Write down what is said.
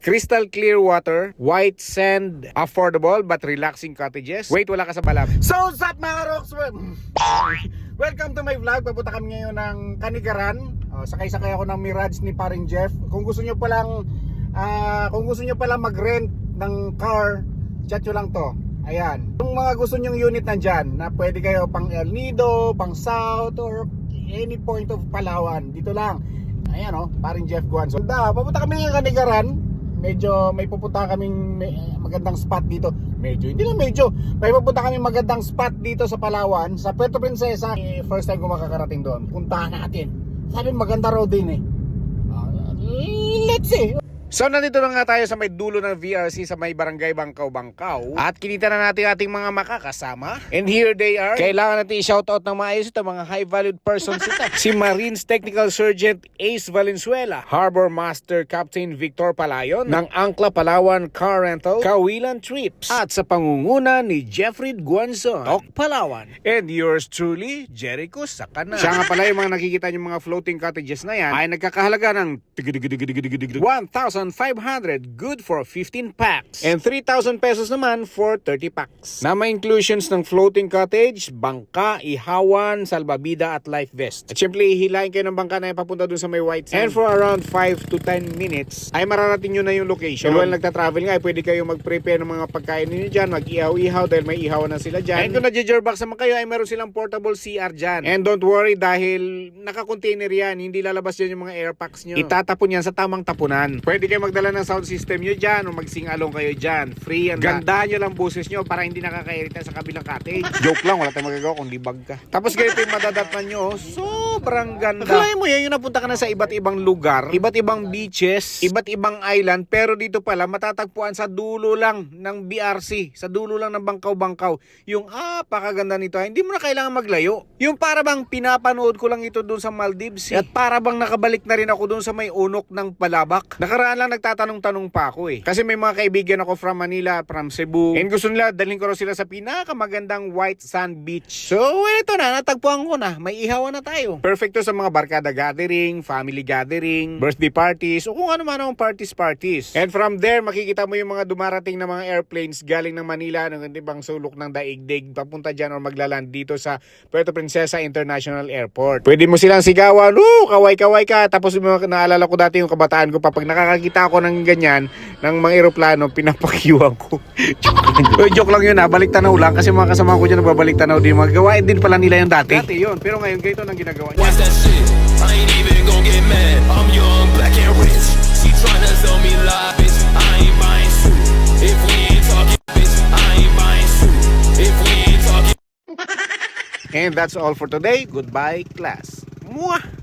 Crystal clear water, white sand, affordable but relaxing cottages. Wait, wala ka sa balap. So, what's up mga Rocks? Welcome to my vlog. Papunta kami ngayon ng Canigaran. Sakay-sakay ako ng Mirage ni paring Jeff. Kung gusto nyo palang mag-rent ng car, chat nyo lang to. Ayan. Kung mga gusto nyong unit nandyan, na pwede kayo pang El Nido, pang South, or any point of Palawan, dito lang. Ayan paring Jeff Guanzo. Papunta kami ng Canigaran. Medyo may pupunta kaming magandang spot dito. May pupunta kaming magandang spot dito sa Palawan, sa Puerto Princesa. First time ko makakarating doon. Puntahan natin. Sabi maganda raw din Let's see. So nandito na nga tayo sa may dulo ng VRC sa may barangay Bangkaw at kinita na natin ating mga makakasama, and here they are. Kailangan natin i-shoutout ng maayos ito, mga high valued persons ito. Si Marines Technical Sergeant Ace Valenzuela, Harbor Master Captain Victor Palayon ng Angkla Palawan Car Rental Kawilan Trips, at sa pangunguna ni Jeffrey Guanzon, Tok Palawan, and yours truly, Jericho Sakana. Siya nga pala, yung mga nakikita yung mga floating cottages na yan ay nagkakahalaga ng 1,500 good for 15 packs and 3,000 pesos naman for 30 packs na may inclusions ng floating cottage, bangka, ihawan, salbabida at life vest. At syempre hihilahin kayo ng bangka na yung papunta dun sa may white sand, and for around 5 to 10 minutes ay mararating nyo na yung location. While nagta-travel nga, pwede kayo mag-prepare ng mga pagkain ninyo dyan, mag-ihaw-ihaw dahil may ihawan na sila dyan. And kung nag-jerbox naman kayo ay meron silang portable CR dyan. And don't worry, dahil naka-container yan, hindi lalabas dyan yung mga air packs nyo. Itatapon yan sa tamang tapunan. Pwede kayo magdala ng sound system nyo dyan o mag-sing-along kayo dyan. Free and gandahan nyo lang boses nyo para hindi nakakairita sa kabilang cottage. Joke lang, wala tayong magagawa kung libag ka. Tapos ganito yung madadatnan nyo, sobrang ganda. Akalain mo yan, yung napunta ka na sa iba't ibang lugar, iba't ibang beaches, iba't ibang island, pero dito pala matatagpuan sa dulo lang ng BRC, sa dulo lang ng Bangkaw. Yung pakaganda nito, hindi mo na kailangan maglayo. Yung para bang pinapanood ko lang ito doon sa Maldives, at para bang nakabalik na rin ako doon sa may unok ng Palabak. Nakaraan lang nagtatanong-tanong pa ako kasi may mga kaibigan ako from Manila, from Cebu, and gusto nila dalhin ko raw sila sa pinakamagandang white sand beach. So ito na, natagpuan ko na, may ihawan na tayo. Perfecto sa mga barkada gathering, family gathering, birthday parties, o kung ano man ang parties. And from there, makikita mo yung mga dumarating na mga airplanes galing ng Manila, ng ibang sulok ng daigdig, papunta dyan or maglaland dito sa Puerto Princesa International Airport. Pwede mo silang sigawan, kaway-kaway ka. Tapos naalala ko dati yung kabataan ko, pag nakakakita ako ng ganyan, ng mga eroplano, pinapakyuhan ko. Joke lang yun balik tanaw lang, kasi mga kasama ko dyan nagbabalik tanaw din. Mga gawain din pala nila yung dati yun, pero ngayon ganito nang ginagawa niya. What's that shit? I ain't even gon' get mad. I'm young, black and rich. She tryna sell me lies. I ain't buying suit. If we ain't talking bitch, I ain't buying suit. If we ain't talking. And that's all for today. Goodbye, class. Mwah!